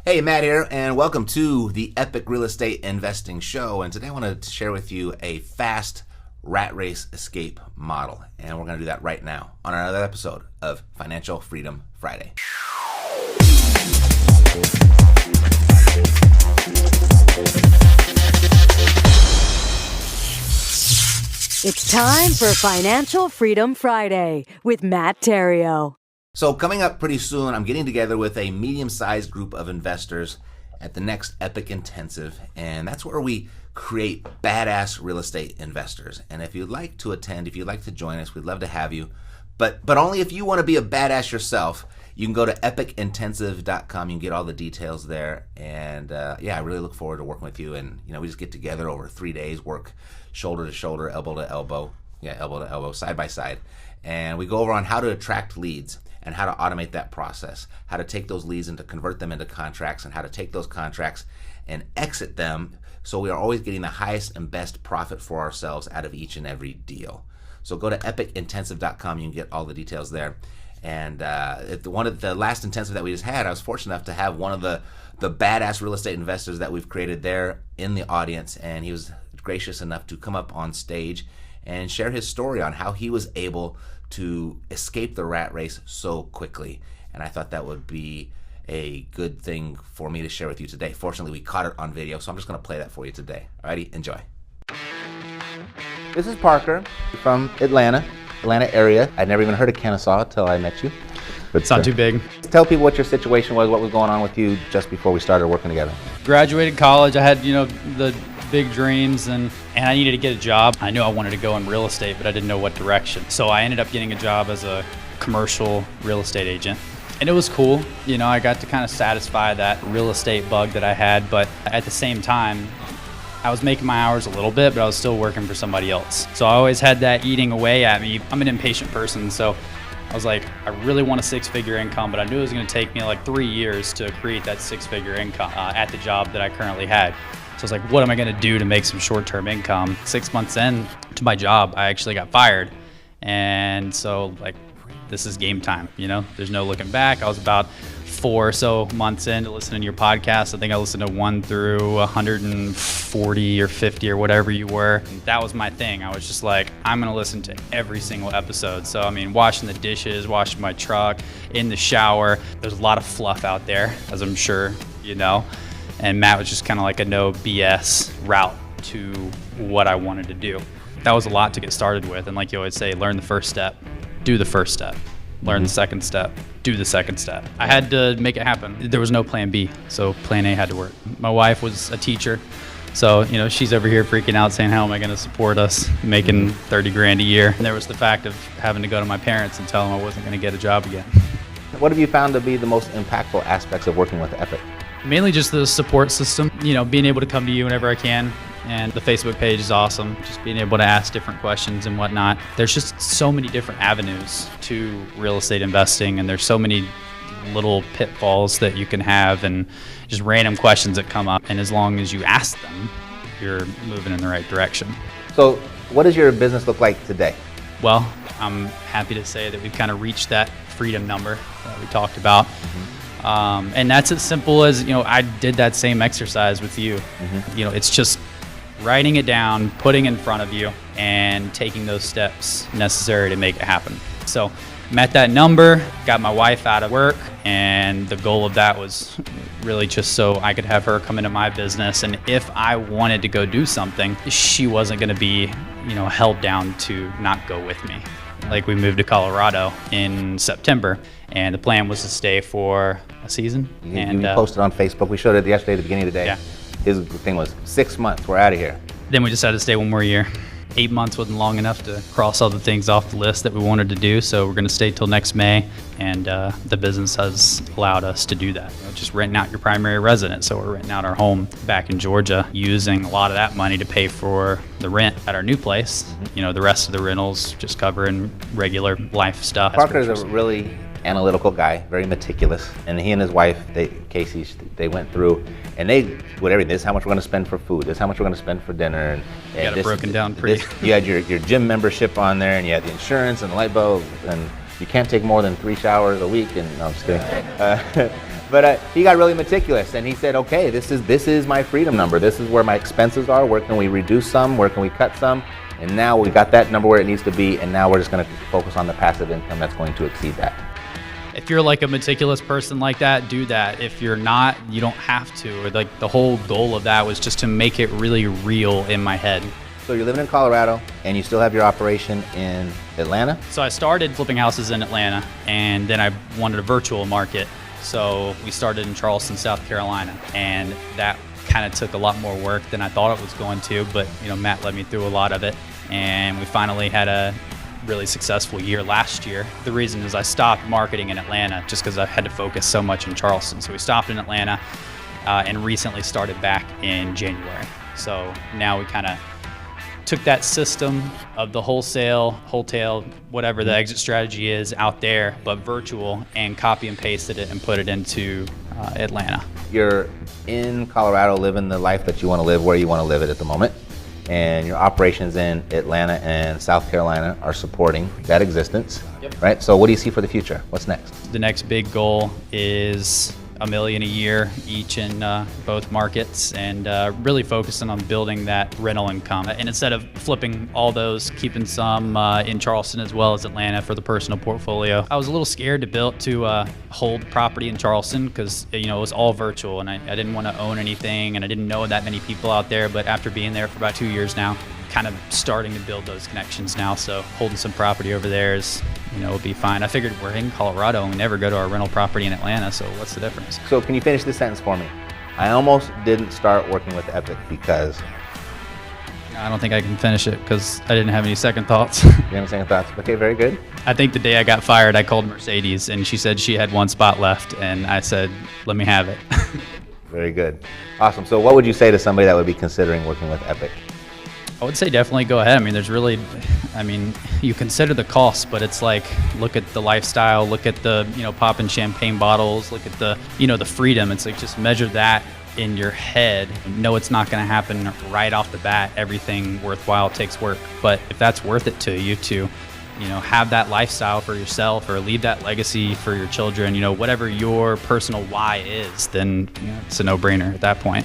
Hey, Matt here, and welcome to the Epic Real Estate Investing Show. And today I want to share with you a fast rat race escape model. And we're going to do that right now on another episode of Financial Freedom Friday. It's time for Financial Freedom Friday with Matt Theriault. So coming up pretty soon, I'm getting together with a medium-sized group of investors at the next Epic Intensive, and that's where we create badass real estate investors. And if you'd like to attend, if you'd like to join us, we'd love to have you. But only if you want to be a badass yourself. You can go to epicintensive.com. You can get all the details there. And I really look forward to working with you. And we just get together over 3 days, work shoulder to shoulder, elbow to elbow, side by side, and we go over on how to attract leads and how to automate that process, how to take those leads and to convert them into contracts, and how to take those contracts and exit them so we are always getting the highest and best profit for ourselves out of each and every deal. So go to epicintensive.com. You can get all the details there. And one of the last intensive that we just had, I was fortunate enough to have one of the badass real estate investors that we've created there in the audience, and he was gracious enough to come up on stage and share his story on how he was able to escape the rat race so quickly. And I thought that would be a good thing for me to share with you today. Fortunately, we caught it on video, so I'm just going to play that for you today. Alrighty, enjoy. This is Parker from Atlanta area. I'd never even heard of Kennesaw until I met you. But it's not too big. Tell people what your situation was, what was going on with you just before we started working together. Graduated college. I had, the big dreams and I needed to get a job. I knew I wanted to go in real estate, but I didn't know what direction. So I ended up getting a job as a commercial real estate agent. And it was cool. I got to kind of satisfy that real estate bug that I had, but at the same time, I was making my hours a little bit, but I was still working for somebody else. So I always had that eating away at me. I'm an impatient person, so I was like, I really want a six-figure income, but I knew it was going to take me like 3 years to create that six-figure income at the job that I currently had. So I was like, what am I going to do to make some short-term income? 6 months in to my job, I actually got fired. And so this is game time, there's no looking back. I was about 4 or so months in to listening to your podcast. I think I listened to 1 through 140 or 50 or whatever you were. That was my thing. I was just like, I'm going to listen to every single episode. So, washing the dishes, washing my truck, in the shower. There's a lot of fluff out there, as I'm sure you know. And Matt was just kind of like a no BS route to what I wanted to do. That was a lot to get started with. And like you always say, learn the first step, do the first step. Learn the second step, do the second step. I had to make it happen. There was no plan B, so plan A had to work. My wife was a teacher, so she's over here freaking out saying, how am I going to support us making $30,000 a year? And there was the fact of having to go to my parents and tell them I wasn't going to get a job again. What have you found to be the most impactful aspects of working with Epic? Mainly just the support system, being able to come to you whenever I can. And the Facebook page is awesome, just being able to ask different questions and whatnot. There's just so many different avenues to real estate investing, and there's so many little pitfalls that you can have and just random questions that come up. And as long as you ask them, you're moving in the right direction. So what does your business look like today? Well, I'm happy to say that we've kind of reached that freedom number that we talked about. And that's as simple as, I did that same exercise with you. It's just writing it down, putting in front of you, and taking those steps necessary to make it happen. So met that number, got my wife out of work, and the goal of that was really just so I could have her come into my business. And if I wanted to go do something, she wasn't going to be, held down to not go with me. Like, we moved to Colorado in September, and the plan was to stay for a season. You posted on Facebook. We showed it yesterday at the beginning of the day. Yeah. His thing was 6 months, we're out of here. Then we decided to stay 1 more year. 8 months wasn't long enough to cross all the things off the list that we wanted to do, so we're going to stay till next May, and the business has allowed us to do that. Just renting out your primary residence, so we're renting out our home back in Georgia, using a lot of that money to pay for the rent at our new place. The rest of the rentals just covering regular life stuff. Parker's a really analytical guy, very meticulous, and he and his wife, Casey, they went through and they would everything. This is how much we're going to spend for food. This is how much we're going to spend for dinner. And you got it broken down pretty. You had your gym membership on there, and you had the insurance and the light bulb, and you can't take more than 3 showers a week. And no, I'm just kidding. But he got really meticulous, and he said, okay, this is my freedom number. This is where my expenses are. Where can we reduce some? Where can we cut some? And now we got that number where it needs to be, and now we're just going to focus on the passive income that's going to exceed that. If you're like a meticulous person like that, do that. If you're not, you don't have to. Like the whole goal of that was just to make it really real in my head. So you're living in Colorado, and you still have your operation in Atlanta? So I started flipping houses in Atlanta, and then I wanted a virtual market. So we started in Charleston, South Carolina, and that kind of took a lot more work than I thought it was going to, but Matt led me through a lot of it, and we finally had a really successful year last year. The reason is I stopped marketing in Atlanta just because I had to focus so much in Charleston. So we stopped in Atlanta and recently started back in January. So now we kind of took that system of the wholesale, whatever the exit strategy is out there, but virtual, and copy and pasted it and put it into Atlanta. You're in Colorado living the life that you want to live, where you want to live it at the moment. And your operations in Atlanta and South Carolina are supporting that existence, right? So what do you see for the future? What's next? The next big goal is $1 million a year each in both markets, and really focusing on building that rental income. And instead of flipping all those, keeping some in Charleston as well as Atlanta for the personal portfolio. I was a little scared to hold property in Charleston because it was all virtual, and I didn't want to own anything, and I didn't know that many people out there. But after being there for about 2 years now, kind of starting to build those connections now. So holding some property over there is, will be fine. I figured we're in Colorado and we never go to our rental property in Atlanta, so what's the difference? So can you finish this sentence for me? I almost didn't start working with Epic because... I don't think I can finish it because I didn't have any second thoughts. You have any second thoughts? Okay, very good. I think the day I got fired, I called Mercedes and she said she had one spot left, and I said, let me have it. Very good. Awesome. So what would you say to somebody that would be considering working with Epic? I would say definitely go ahead. You consider the cost, but it's like, look at the lifestyle, look at the, popping champagne bottles, look at the, the freedom. It's like, just measure that in your head. No, it's not going to happen right off the bat. Everything worthwhile takes work. But if that's worth it to you to, have that lifestyle for yourself or leave that legacy for your children, whatever your personal why is, then it's a no-brainer at that point.